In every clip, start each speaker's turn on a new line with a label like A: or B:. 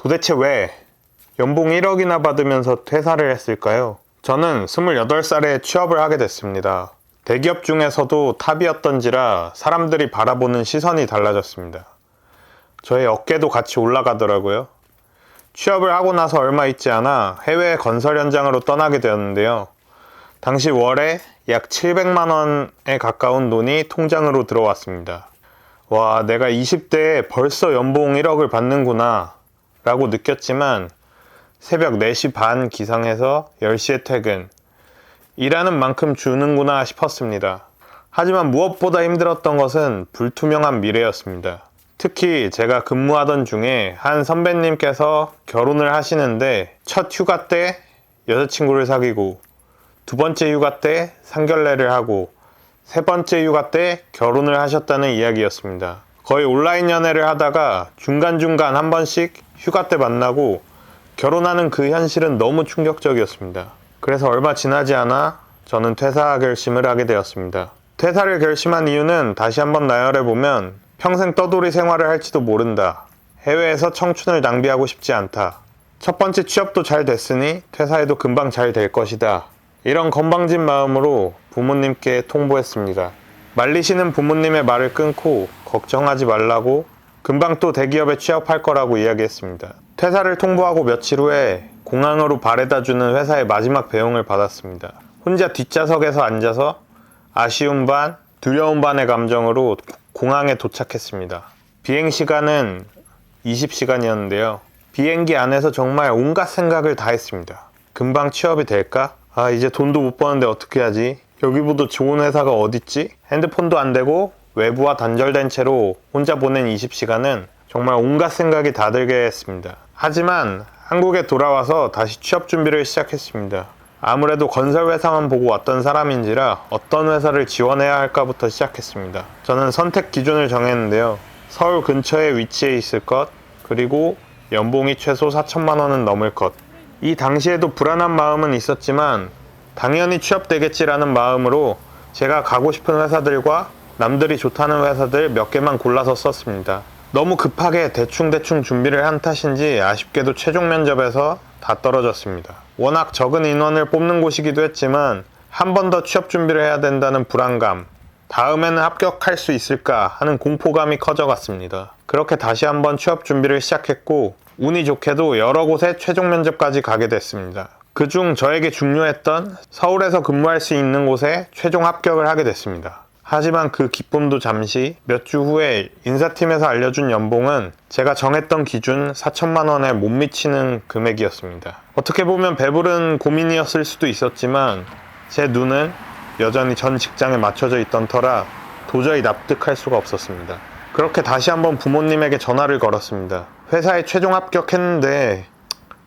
A: 도대체 왜 연봉 1억이나 받으면서 퇴사를 했을까요? 저는 28살에 취업을 하게 됐습니다. 대기업 중에서도 탑이었던지라 사람들이 바라보는 시선이 달라졌습니다. 저의 어깨도 같이 올라가더라고요. 취업을 하고 나서 얼마 있지 않아 해외 건설 현장으로 떠나게 되었는데요. 당시 월에 약 700만 원에 가까운 돈이 통장으로 들어왔습니다. 와, 내가 20대에 벌써 연봉 1억을 받는구나 라고 느꼈지만 새벽 4시 반 기상해서 10시에 퇴근, 일하는 만큼 주는구나 싶었습니다. 하지만 무엇보다 힘들었던 것은 불투명한 미래였습니다. 특히 제가 근무하던 중에 한 선배님께서 결혼을 하시는데 첫 휴가 때 여자친구를 사귀고 두 번째 휴가 때 상견례를 하고 세 번째 휴가 때 결혼을 하셨다는 이야기였습니다. 거의 온라인 연애를 하다가 중간중간 한 번씩 휴가 때 만나고 결혼하는 그 현실은 너무 충격적이었습니다. 그래서 얼마 지나지 않아 저는 퇴사 결심을 하게 되었습니다. 퇴사를 결심한 이유는 다시 한번 나열해보면 평생 떠돌이 생활을 할지도 모른다. 해외에서 청춘을 낭비하고 싶지 않다. 첫 번째 취업도 잘 됐으니 퇴사해도 금방 잘 될 것이다. 이런 건방진 마음으로 부모님께 통보했습니다. 말리시는 부모님의 말을 끊고 걱정하지 말라고 금방 또 대기업에 취업할 거라고 이야기했습니다. 퇴사를 통보하고 며칠 후에 공항으로 바래다주는 회사의 마지막 배웅을 받았습니다. 혼자 뒷좌석에서 앉아서 아쉬운 반, 두려운 반의 감정으로 공항에 도착했습니다. 비행시간은 20시간이었는데요. 비행기 안에서 정말 온갖 생각을 다 했습니다. 금방 취업이 될까? 이제 돈도 못 버는데 어떻게 하지? 여기보다 좋은 회사가 어딨지? 핸드폰도 안 되고 외부와 단절된 채로 혼자 보낸 20시간은 정말 온갖 생각이 다 들게 했습니다. 하지만 한국에 돌아와서 다시 취업 준비를 시작했습니다. 아무래도 건설 회사만 보고 왔던 사람인지라 어떤 회사를 지원해야 할까부터 시작했습니다. 저는 선택 기준을 정했는데요. 서울 근처에 위치해 있을 것, 그리고 연봉이 최소 4천만 원은 넘을 것. 이 당시에도 불안한 마음은 있었지만 당연히 취업되겠지라는 마음으로 제가 가고 싶은 회사들과 남들이 좋다는 회사들 몇 개만 골라서 썼습니다. 너무 급하게 대충 준비를 한 탓인지 아쉽게도 최종 면접에서 다 떨어졌습니다. 워낙 적은 인원을 뽑는 곳이기도 했지만 한 번 더 취업 준비를 해야 된다는 불안감, 다음에는 합격할 수 있을까 하는 공포감이 커져갔습니다. 그렇게 다시 한번 취업 준비를 시작했고 운이 좋게도 여러 곳에 최종 면접까지 가게 됐습니다. 그중 저에게 중요했던 서울에서 근무할 수 있는 곳에 최종 합격을 하게 됐습니다. 하지만 그 기쁨도 잠시, 몇 주 후에 인사팀에서 알려준 연봉은 제가 정했던 기준 4천만 원에 못 미치는 금액이었습니다. 어떻게 보면 배부른 고민이었을 수도 있었지만 제 눈은 여전히 전 직장에 맞춰져 있던 터라 도저히 납득할 수가 없었습니다. 그렇게 다시 한번 부모님에게 전화를 걸었습니다. 회사에 최종 합격했는데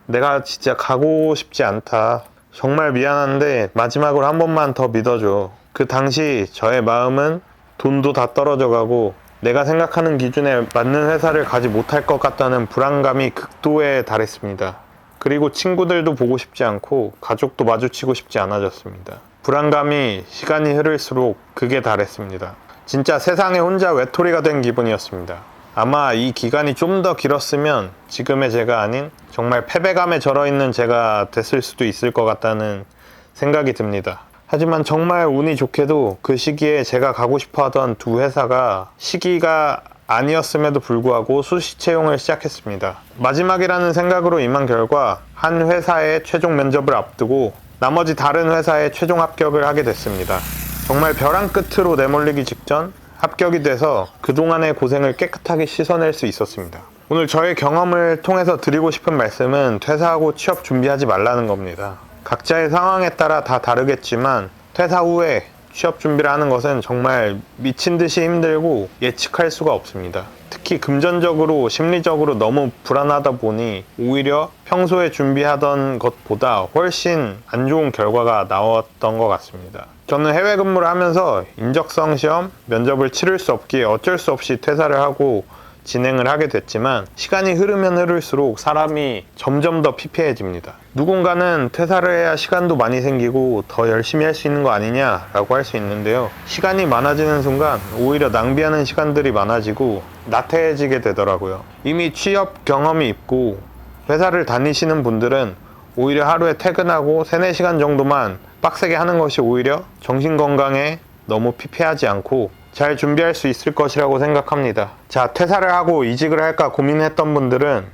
A: 내가 진짜 가고 싶지 않다. 정말 미안한데 마지막으로 한 번만 더 믿어줘. 그 당시 저의 마음은 돈도 다 떨어져 가고 내가 생각하는 기준에 맞는 회사를 가지 못할 것 같다는 불안감이 극도에 달했습니다. 그리고 친구들도 보고 싶지 않고 가족도 마주치고 싶지 않아졌습니다. 불안감이 시간이 흐를수록 극에 달했습니다. 진짜 세상에 혼자 외톨이가 된 기분이었습니다. 아마 이 기간이 좀 더 길었으면 지금의 제가 아닌 정말 패배감에 절어있는 제가 됐을 수도 있을 것 같다는 생각이 듭니다. 하지만 정말 운이 좋게도 그 시기에 제가 가고 싶어 하던 두 회사가 시기가 아니었음에도 불구하고 수시 채용을 시작했습니다. 마지막이라는 생각으로 임한 결과 한 회사의 최종 면접을 앞두고 나머지 다른 회사에 최종 합격을 하게 됐습니다. 정말 벼랑 끝으로 내몰리기 직전 합격이 돼서 그동안의 고생을 깨끗하게 씻어낼 수 있었습니다. 오늘 저의 경험을 통해서 드리고 싶은 말씀은 퇴사하고 취업 준비하지 말라는 겁니다. 각자의 상황에 따라 다 다르겠지만 퇴사 후에 취업 준비를 하는 것은 정말 미친 듯이 힘들고 예측할 수가 없습니다. 특히 금전적으로 심리적으로 너무 불안하다 보니 오히려 평소에 준비하던 것보다 훨씬 안 좋은 결과가 나왔던 것 같습니다. 저는 해외 근무를 하면서 인적성 시험, 면접을 치를 수 없기에 어쩔 수 없이 퇴사를 하고 진행을 하게 됐지만 시간이 흐르면 흐를수록 사람이 점점 더 피폐해집니다. 누군가는 퇴사를 해야 시간도 많이 생기고 더 열심히 할 수 있는 거 아니냐라고 할 수 있는데요. 시간이 많아지는 순간 오히려 낭비하는 시간들이 많아지고 나태해지게 되더라고요. 이미 취업 경험이 있고 회사를 다니시는 분들은 오히려 하루에 퇴근하고 3, 4시간 정도만 빡세게 하는 것이 오히려 정신건강에 너무 피폐하지 않고 잘 준비할 수 있을 것이라고 생각합니다. 자, 퇴사를 하고 이직을 할까 고민했던 분들은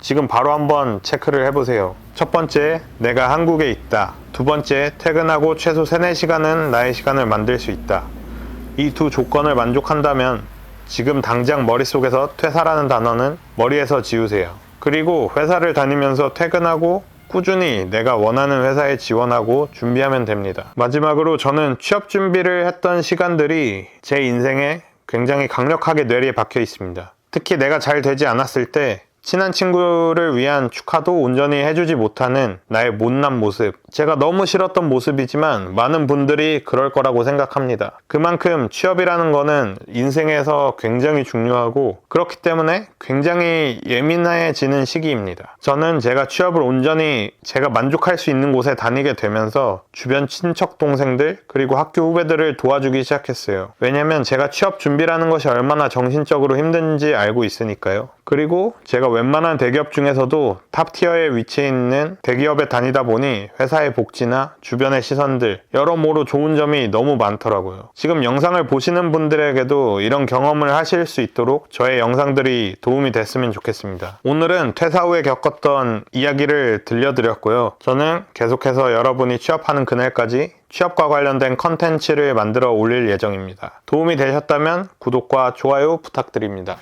A: 지금 바로 한번 체크를 해보세요. 첫 번째, 내가 한국에 있다. 두 번째, 퇴근하고 최소 3, 4시간은 나의 시간을 만들 수 있다. 이 두 조건을 만족한다면 지금 당장 머릿속에서 퇴사라는 단어는 머리에서 지우세요. 그리고 회사를 다니면서 퇴근하고 꾸준히 내가 원하는 회사에 지원하고 준비하면 됩니다. 마지막으로 저는 취업 준비를 했던 시간들이 제 인생에 굉장히 강력하게 뇌리에 박혀 있습니다. 특히 내가 잘 되지 않았을 때 친한 친구를 위한 축하도 온전히 해주지 못하는 나의 못난 모습, 제가 너무 싫었던 모습이지만 많은 분들이 그럴 거라고 생각합니다. 그만큼 취업이라는 거는 인생에서 굉장히 중요하고 그렇기 때문에 굉장히 예민해지는 시기입니다. 저는 제가 취업을 온전히 제가 만족할 수 있는 곳에 다니게 되면서 주변 친척 동생들 그리고 학교 후배들을 도와주기 시작했어요. 왜냐면 제가 취업 준비라는 것이 얼마나 정신적으로 힘든지 알고 있으니까요. 그리고 제가 웬만한 대기업 중에서도 탑티어에 위치해 있는 대기업에 다니다 보니 회사의 복지나 주변의 시선들 여러모로 좋은 점이 너무 많더라고요. 지금 영상을 보시는 분들에게도 이런 경험을 하실 수 있도록 저의 영상들이 도움이 됐으면 좋겠습니다. 오늘은 퇴사 후에 겪었던 이야기를 들려드렸고요. 저는 계속해서 여러분이 취업하는 그날까지 취업과 관련된 컨텐츠를 만들어 올릴 예정입니다. 도움이 되셨다면 구독과 좋아요 부탁드립니다.